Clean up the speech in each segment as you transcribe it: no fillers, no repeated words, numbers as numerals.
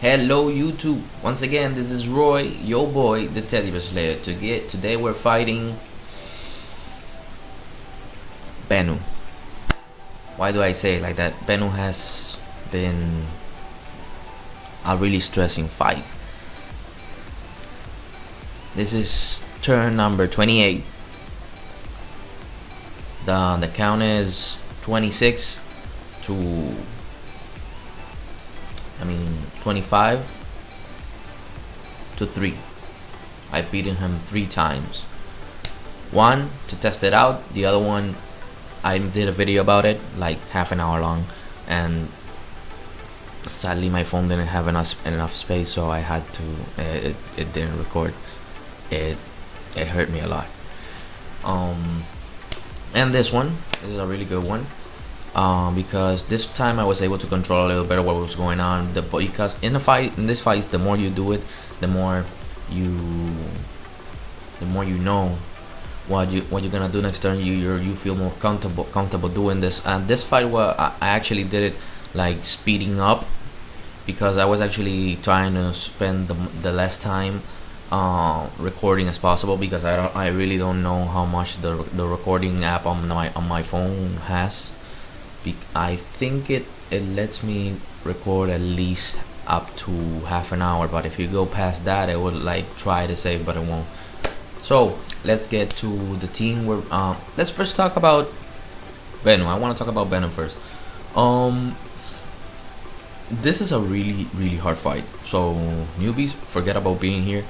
Hello YouTube. Once again, this is Roy, your boy, the Teddy Bear Slayer. Today we're fighting Bennu. Why do I say it like that? Bennu has been a really stressing fight. This is turn number 28. The count is 26 to 25 to 3. I've beaten him 3 times. One to test it out, the other one I did a video about it, like half an hour long, and sadly my phone didn't have enough space, so I had to it didn't record. It hurt me a lot. And this is a really good one. Because this time I was able to control a little better what was going on. Because in this fight, the more you do it, the more you know what you're gonna do next turn. You feel more comfortable doing this. And this fight, I actually did it like speeding up, because I was actually trying to spend the less time recording as possible, because I really don't know how much the recording app on my phone has. I think it lets me record at least up to half an hour, but if you go past that, it would like try to save, but it won't. So let's get to the team. Let's first talk about Bennu. I want to talk about Bennu first. This is a really hard fight, so newbies, forget about being here.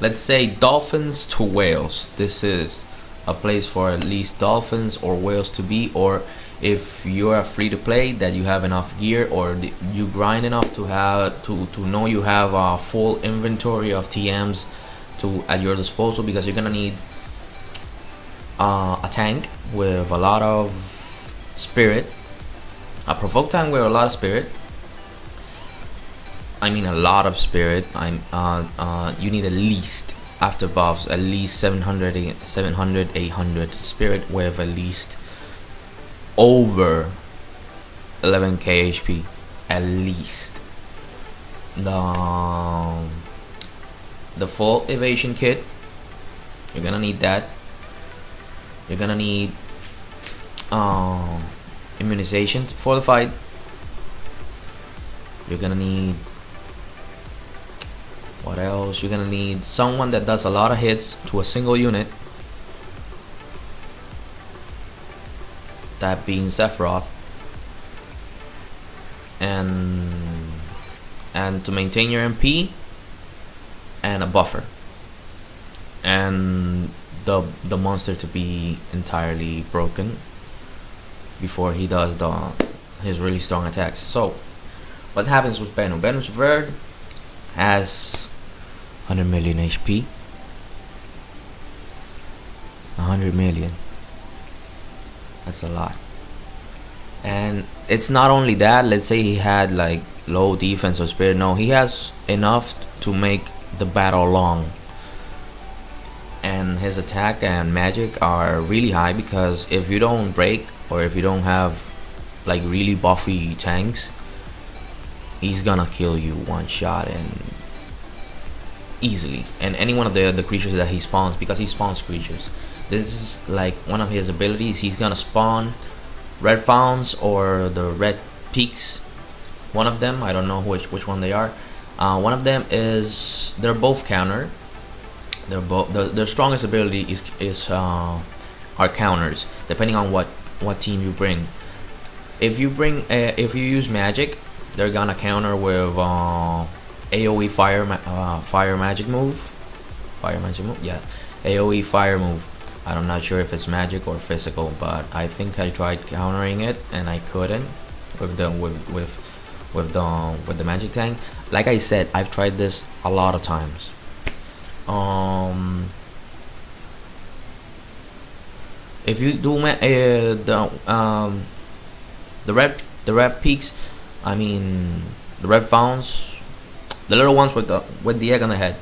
Let's say dolphins to whales. This is a place for at least dolphins or whales to be, or if you are free to play, that you have enough gear, or you grind enough to know you have a full inventory of TMs at your disposal, because you're gonna need a tank with a lot of spirit, a provoke tank with a lot of spirit. I mean a lot of spirit. You need at least, after buffs, at least 700, 800 spirit with at least over 11k HP, at least. The full evasion kit, you're gonna need that. You're gonna need immunization for the fight. You're gonna need, what else? You're gonna need someone that does a lot of hits to a single unit, that being Sephiroth, and to maintain your MP, and a buffer, and the monster to be entirely broken before he does his really strong attacks. So what happens with Bennu? Bennu's Verd has 100 million HP. 100 million. That's a lot. And it's not only that. Let's say he had like low defense or spirit. No, he has enough to make the battle long. And his attack and magic are really high, because if you don't break, or if you don't have like really buffy tanks, he's gonna kill you one shot and easily. And any one of the creatures that he spawns, because he spawns creatures. This is like one of his abilities. He's gonna spawn red founds or the red peaks. One of them, I don't know which one they are. One of them is, they're both counter. They're both, their strongest ability are counters, depending on what team you bring. If you use magic, they're gonna counter with AOE fire magic move. Yeah, AOE fire move. I'm not sure if it's magic or physical, but I think I tried countering it and I couldn't with the magic tank. Like I said, I've tried this a lot of times. If you do the red peaks, I mean the red founds, the little ones with the egg on the head.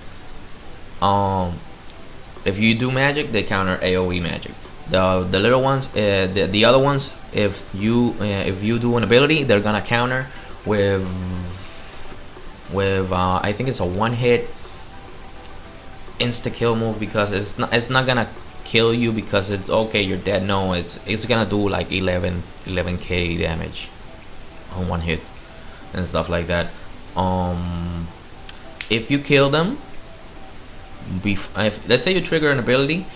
If you do magic, they counter AOE magic. The little ones, the other ones, if you do an ability, they're gonna counter with with I think it's a one hit insta kill move, because it's not gonna kill you because it's okay, you're dead. No, it's gonna do like 11k damage on one hit and stuff like that. If you kill them, if let's say you trigger an ability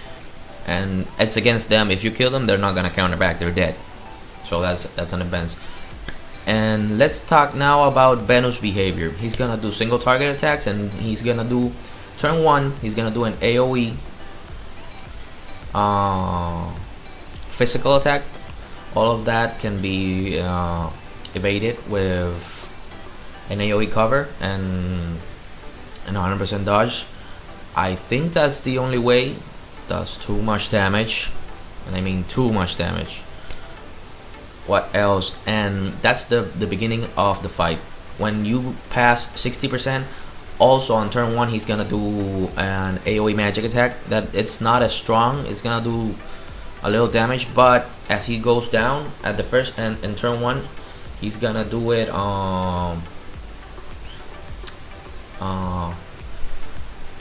and it's against them, if you kill them, they're not gonna counter back, they're dead. So that's an advance. And let's talk now about Bennu's behavior. He's gonna do single target attacks, and he's gonna do turn 1, he's gonna do an AoE physical attack. All of that can be evaded with an AoE cover and 100% dodge. I think that's the only way. Does too much damage, and I mean too much damage. What else? And that's the beginning of the fight. When you pass 60%, also on turn 1 he's gonna do an AoE magic attack that it's not as strong, it's gonna do a little damage, but as he goes down at the first and in turn 1, he's gonna do it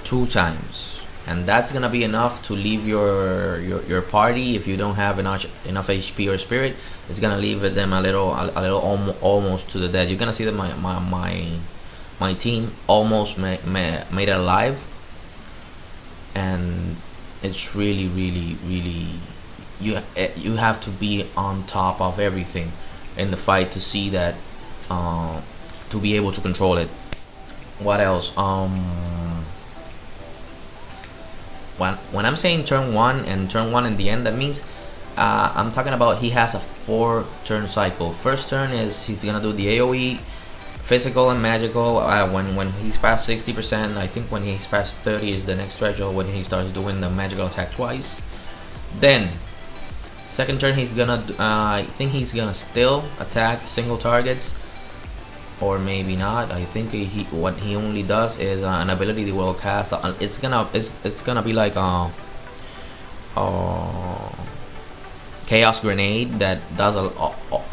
2 times, and that's gonna be enough to leave your party. If you don't have enough HP or spirit, it's gonna leave them a little almost to the dead. You're gonna see that my team almost made it alive, and it's really you have to be on top of everything in the fight to see that, to be able to control it. What else? When I'm saying turn 1 and turn 1 in the end, that means I'm talking about he has a 4 turn cycle. First turn is he's gonna do the AoE, physical and magical. When he's past 60%, I think when he's past 30 is the next threshold when he starts doing the magical attack twice. Then second turn he's gonna I think he's gonna still attack single targets, or maybe not. I think what he only does is an ability that will cast. It's gonna be like chaos grenade that does a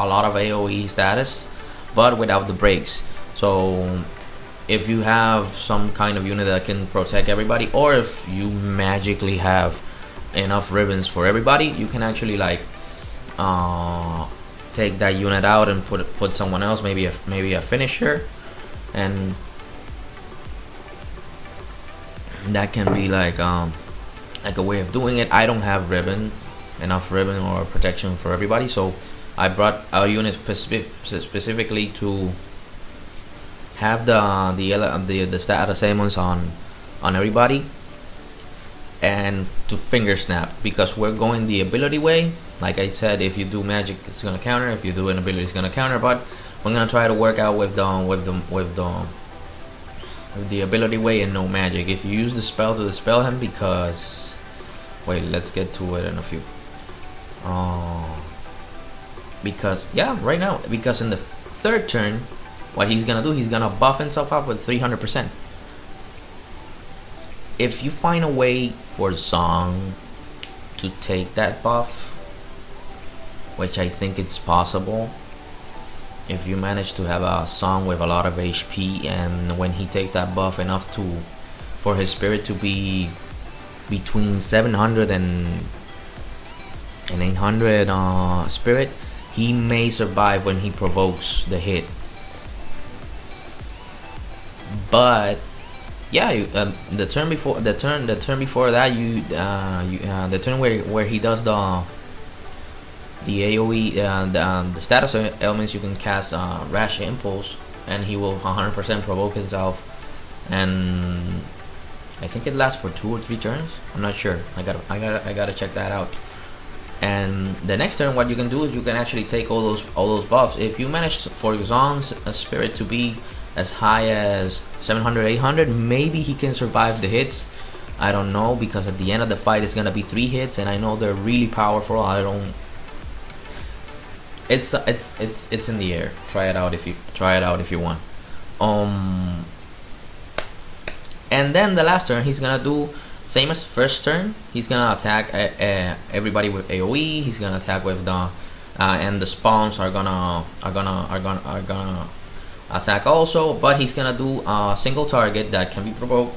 lot of AoE status, but without the breaks. So if you have some kind of unit that can protect everybody, or if you magically have enough ribbons for everybody, you can actually like take that unit out and put someone else, maybe a finisher, and that can be like a way of doing it. I don't have enough ribbon or protection for everybody, so I brought a unit specifically to have the status ailments on everybody, and to finger snap, because we're going the ability way. Like I said, if you do magic, it's gonna counter. If you do an ability, it's gonna counter. But we're gonna try to work out with the ability way and no magic. If you use the spell to dispel him, because wait, let's get to it in a few. Because yeah, right now, because in the third turn, what he's gonna do, he's gonna buff himself up with 300%. If you find a way for Song to take that buff, which I think it's possible, if you manage to have a Song with a lot of HP, and when he takes that buff enough for his spirit to be between 700 and 800 spirit, he may survive when he provokes the hit. But yeah, the turn before that, the turn where he does the AoE, the status elements, you can cast Rash Impulse, and he will 100% provoke himself, and I think it lasts for 2 or 3 turns. I'm not sure. I gotta check that out. And the next turn, what you can do is you can actually take all those buffs. If you manage for Zong's spirit to be as high as 700, 800, maybe he can survive the hits. I don't know, because at the end of the fight it's gonna be 3 hits, and I know they're really powerful. It's in the air. Try it out if you want. And then the last turn, he's gonna do same as first turn. He's gonna attack everybody with AoE. He's gonna attack with the and the spawns are gonna attack also, but he's gonna do a single target that can be provoked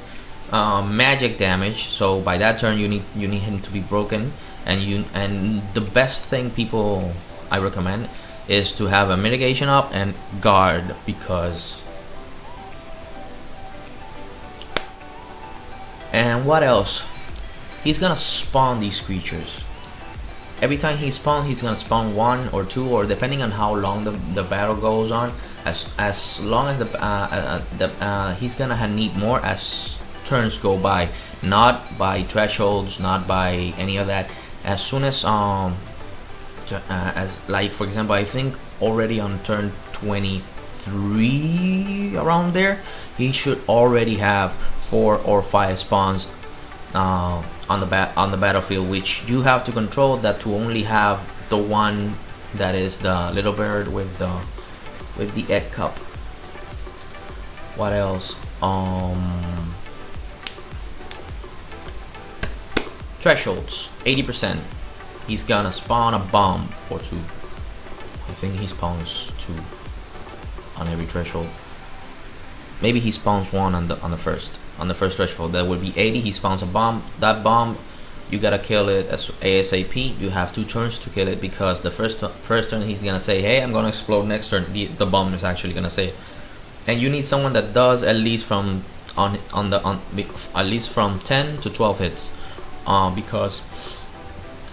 magic damage. So by that turn you need him to be broken, and the best thing I recommend is to have a mitigation up and guard, because and what else, he's gonna spawn these creatures. Every time he spawns, he's gonna spawn 1 or 2, or depending on how long the battle goes on. As long as he's gonna need more as turns go by, not by thresholds, not by any of that. As soon as as like for example, I think already on turn 23 around there, he should already have 4 or 5 spawns on the battlefield, which you have to control that to only have the one that is the little bird with the egg cup. What else? Thresholds 80%. He's gonna spawn a bomb or 2. I think he spawns 2 on every threshold. Maybe he spawns 1 on the first threshold. That would be 80. He spawns a bomb. That bomb, you gotta kill it as ASAP. You have 2 turns to kill it, because the first turn he's gonna say, hey, I'm gonna explode. Next turn the bomb is actually gonna say, and you need someone that does at least from at least from 10 to 12 hits, because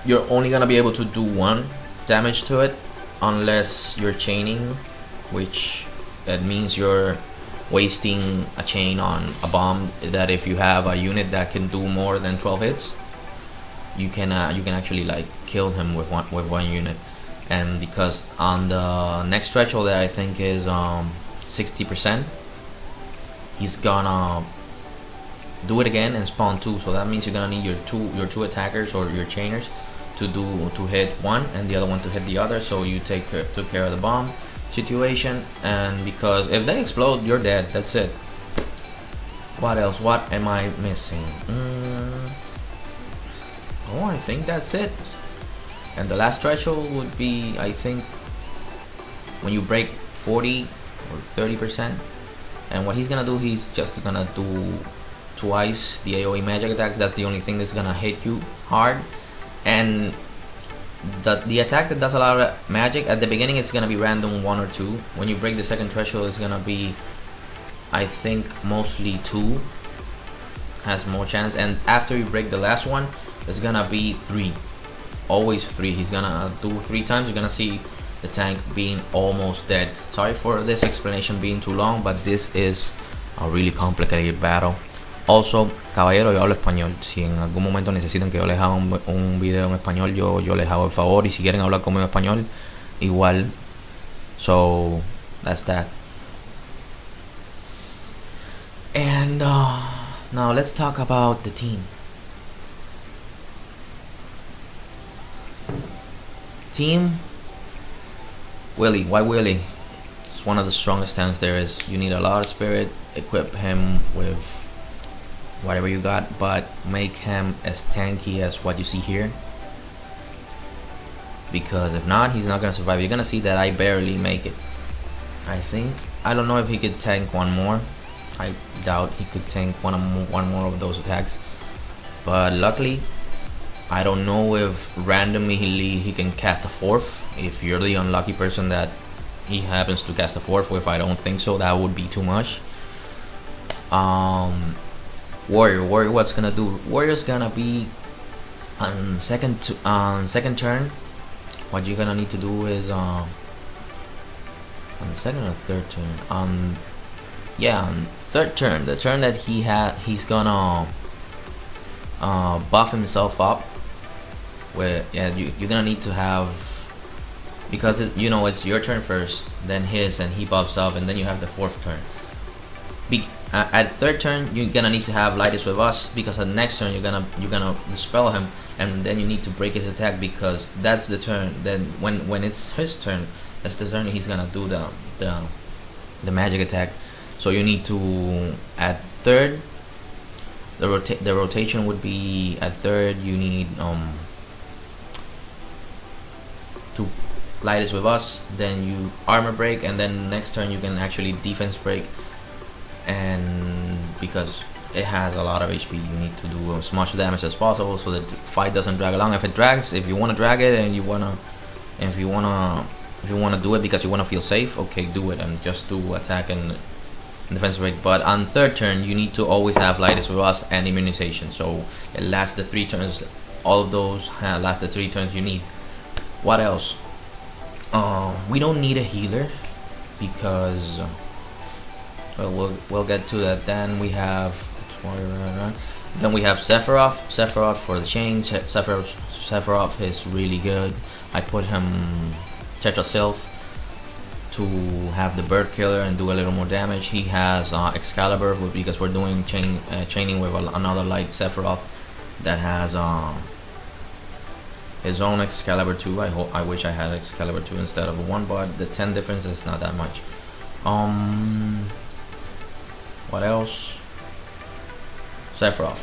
you're only gonna be able to do 1 damage to it unless you're chaining, which that means you're wasting a chain on a bomb. That if you have a unit that can do more than 12 hits, you can actually like kill him with one unit. And because on the next threshold that I think is 60%, he's gonna do it again and spawn 2. So that means you're gonna need your two attackers or your chainers to hit one and the other one to hit the other. So you took care of the bomb situation, and because if they explode, you're dead. That's it. What else? What am I missing? Oh, I think that's it. And the last threshold would be, I think, when you break 40 or 30%. And what he's gonna do, he's just gonna do twice the AoE magic attacks. That's the only thing that's gonna hit you hard. And the attack that does a lot of magic at the beginning, it's gonna be random 1 or 2. When you break the second threshold, it's gonna be, I think, mostly 2 has more chance. And after you break the last one, it's gonna be 3, always 3. He's gonna do 3 times. You're gonna see the tank being almost dead. Sorry for this explanation being too long, but this is a really complicated battle. Also, caballero, yo hablo español. Si en algún momento necesitan que yo les haga un video en español, yo les hago el favor. Y si quieren hablar conmigo en español, igual. So, that's that. And now let's talk about the team. Team Willy. Why Willy? It's one of the strongest tanks there is. You need a lot of spirit. Equip him with whatever you got, but make him as tanky as what you see here, because if not, he's not gonna survive. You're gonna see that I barely make it. I don't know if he could tank one more. I doubt he could tank one more of those attacks, but luckily I don't know if randomly he can cast a 4th. If you're the unlucky person that he happens to cast a 4th with, I don't think so. That would be too much. Warrior, what's gonna do? Warrior's gonna be on second turn. What you're gonna need to do is on the second or third turn. Yeah, on third turn, the turn that he's gonna buff himself up. Where you're gonna need to have, because it's your turn first, then his, and he buffs up, and then you have the 4th turn. At third turn, you're gonna need to have Lightest with Us, because at the next turn you're gonna dispel him, and then you need to break his attack, because that's the turn. Then when it's his turn, that's the turn he's gonna do the magic attack. So you need to, at third, the rotation would be at third. You need to lightest with us, then you armor break, and then next turn you can actually defense break. And because it has a lot of HP, you need to do as much damage as possible so that the fight doesn't drag along. If it drags, if you want to drag it and you wanna, if you wanna do it because you want to feel safe, okay, do it and just do attack and defense break. But on third turn, you need to always have lightest with us and immunization, so it lasts the 3 turns. All of those last the 3 turns you need. What else? We don't need a healer because we'll get to that. Then we have Sephiroth for the chains. Sephiroth is really good. I put him Tetra Sylph to have the bird killer and do a little more damage. He has Excalibur because we're doing chaining with another light Sephiroth that has his own Excalibur 2. I wish I had Excalibur 2 instead of 1, but the 10 difference is not that much. What else? Sephiroth.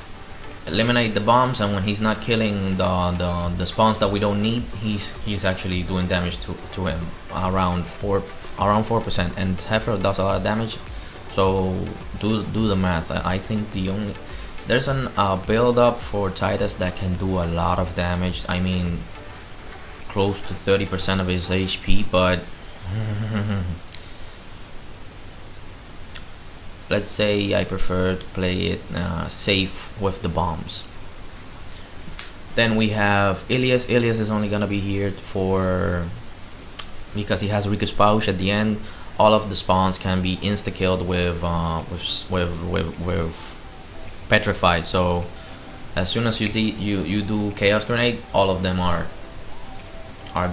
Eliminate the bombs, and when he's not killing the spawns that we don't need, he's actually doing damage to him around 4%, and Sephiroth does a lot of damage. So do the math. I think there's an build up for Titus that can do a lot of damage. I mean, close to 30% of his HP, but let's say I prefer to play it safe with the bombs. Then we have Ilias. Ilias is only gonna be here because he has Riku's Pouch at the end. All of the spawns can be insta killed with Petrify. So as soon as you do Chaos Grenade, all of them are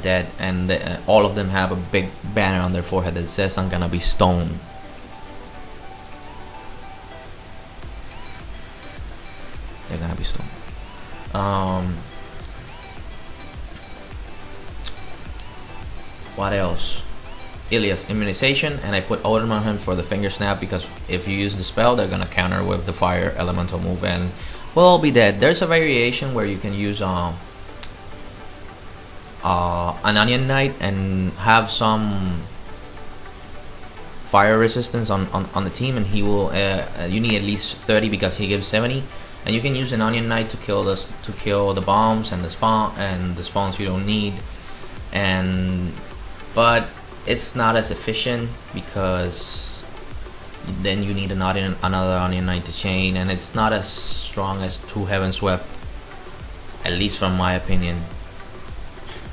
dead, and all of them have a big banner on their forehead that says I'm gonna be stoned. They're gonna be stoned. What else? Ilias immunization, and I put Odin on him for the finger snap because if you use the spell, they're gonna counter with the fire elemental move and we'll all be dead. There's a variation where you can use an Onion Knight and have some fire resistance on the team, and he will. You need at least 30 because he gives 70, and you can use an Onion Knight to kill the bombs and the spawns you don't need, but it's not as efficient because then you need another Onion Knight to chain, and it's not as strong as 2 Heaven Swept, at least from my opinion.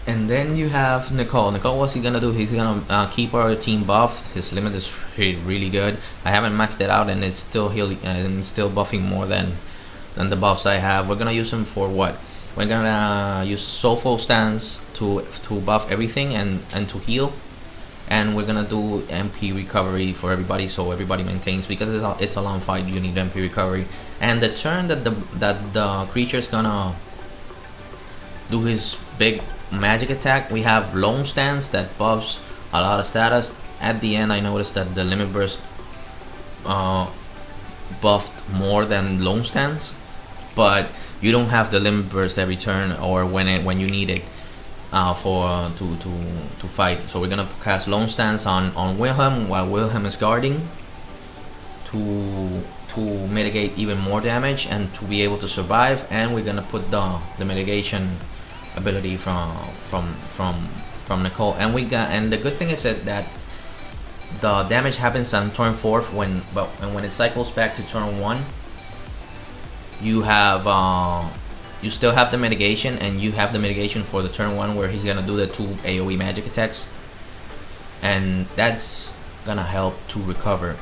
And then you have Nicole. Nicole, what's he gonna do? He's gonna keep our team buffed. His limit is really good. I haven't maxed it out, and it's still healing and still buffing more than the buffs I have. We're gonna use him for what? We're gonna use Soulful Stance to buff everything and to heal. And we're gonna do MP recovery for everybody, so everybody maintains, because it's a long fight. You need MP recovery. And the turn that the creature's gonna do his big magic attack, we have Lone Stance that buffs a lot of status. At the end, I noticed that the Limit Burst buffed more than Lone Stance, but you don't have the Limit Burst every turn or when you need it. To fight. So we're gonna cast Lone Stance on Wilhelm while Wilhelm is guarding to mitigate even more damage and to be able to survive. And we're gonna put the mitigation ability from Nicole. And the good thing is that the damage happens on turn 4 when it cycles back to turn 1. You have you still have the mitigation, and you have the mitigation for the turn 1 where he's gonna do the 2 AoE magic attacks, and that's gonna help to recover.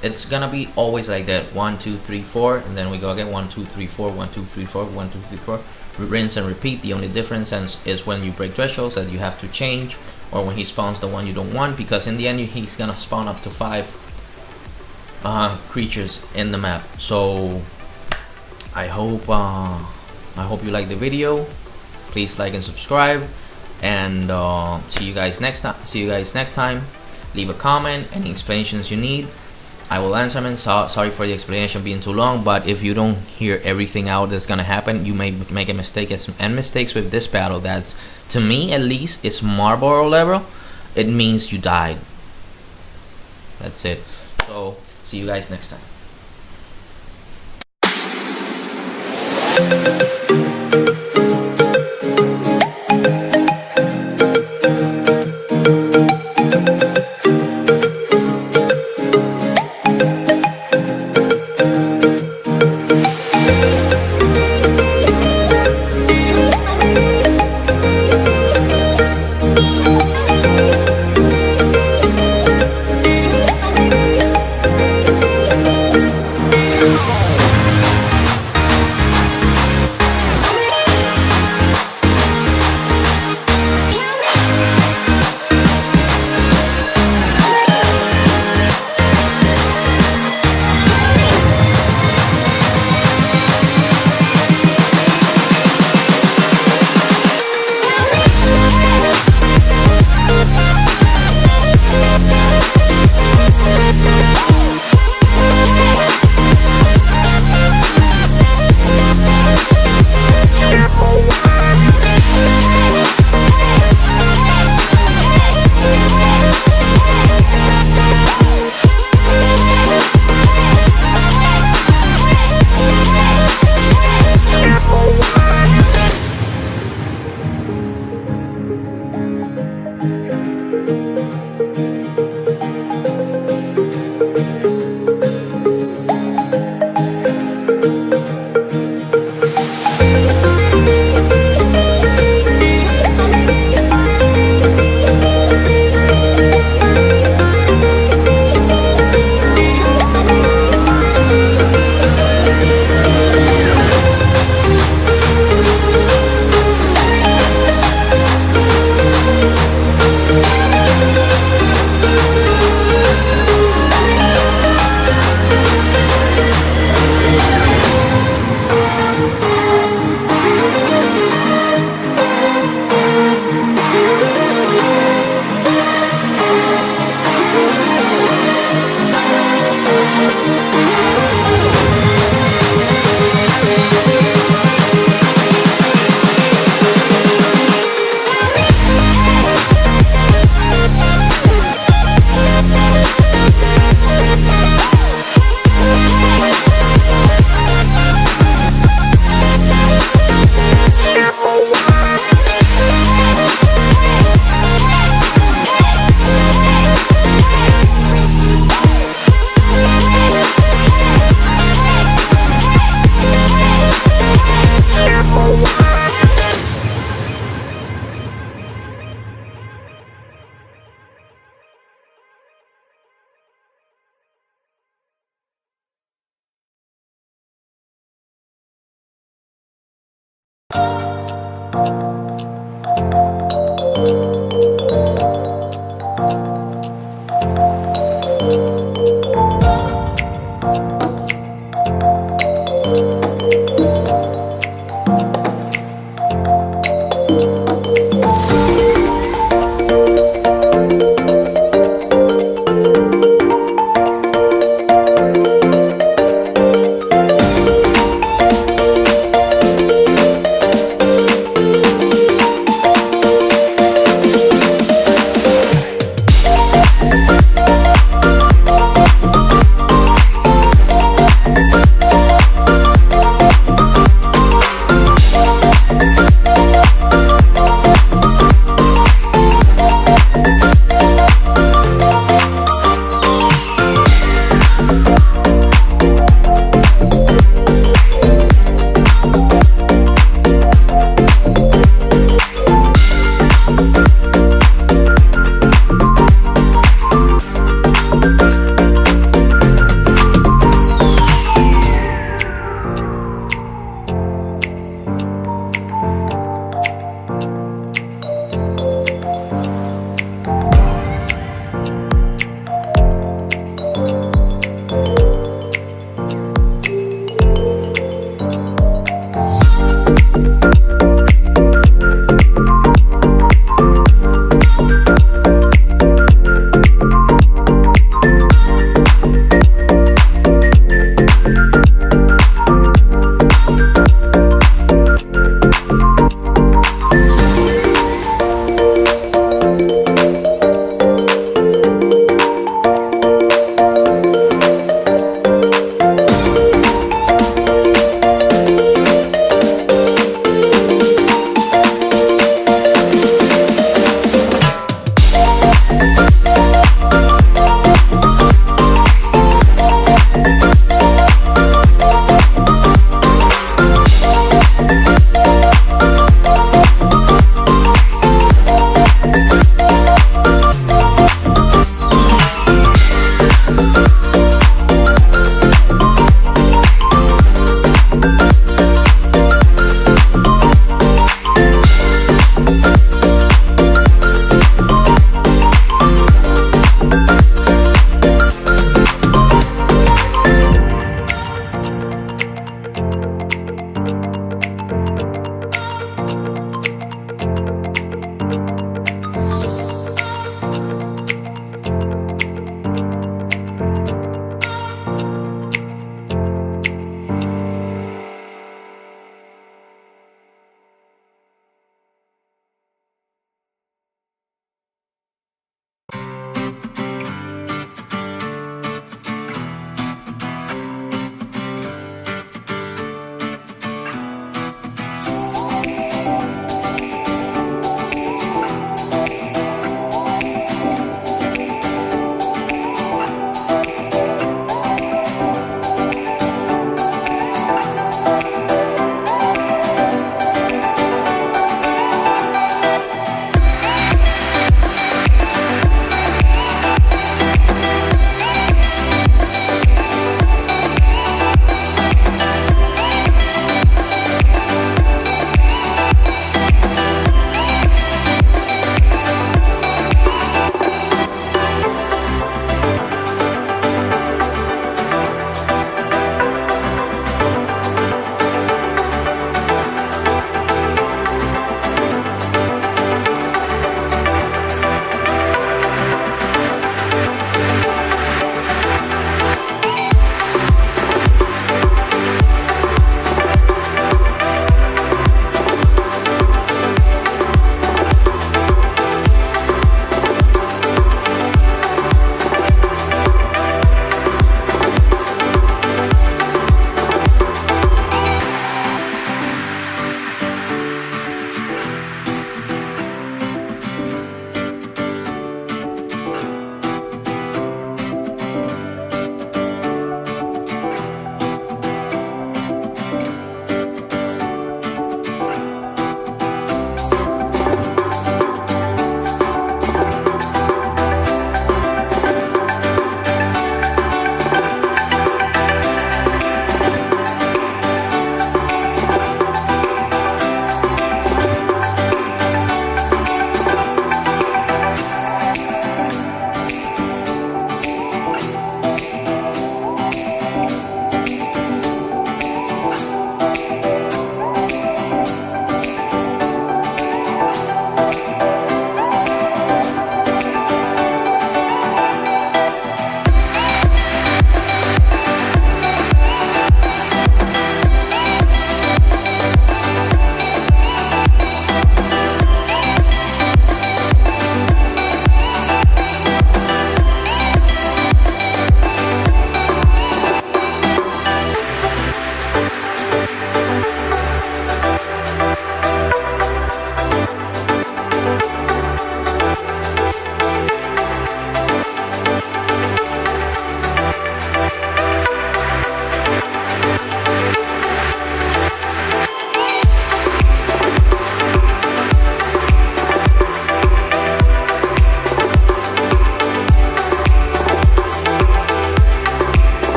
It's gonna be always like that, 1 2 3 4, and then we go again 1 2 3 4 1 2 3 4 1 2 3 4, rinse and repeat. The only difference is when you break thresholds that you have to change, or when he spawns the one you don't want, because in the end he's gonna spawn up to 5 creatures in the map. So I hope you like the video. Please like and subscribe, and see you guys next time. Leave a comment, any explanations you need, I will answer them. Sorry for the explanation being too long, but if you don't hear everything out that's gonna happen, you may make a mistake. And mistakes with this battle, that's, to me at least, it's Marlboro level. It means you died. That's it. So see you guys next time.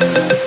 Bye.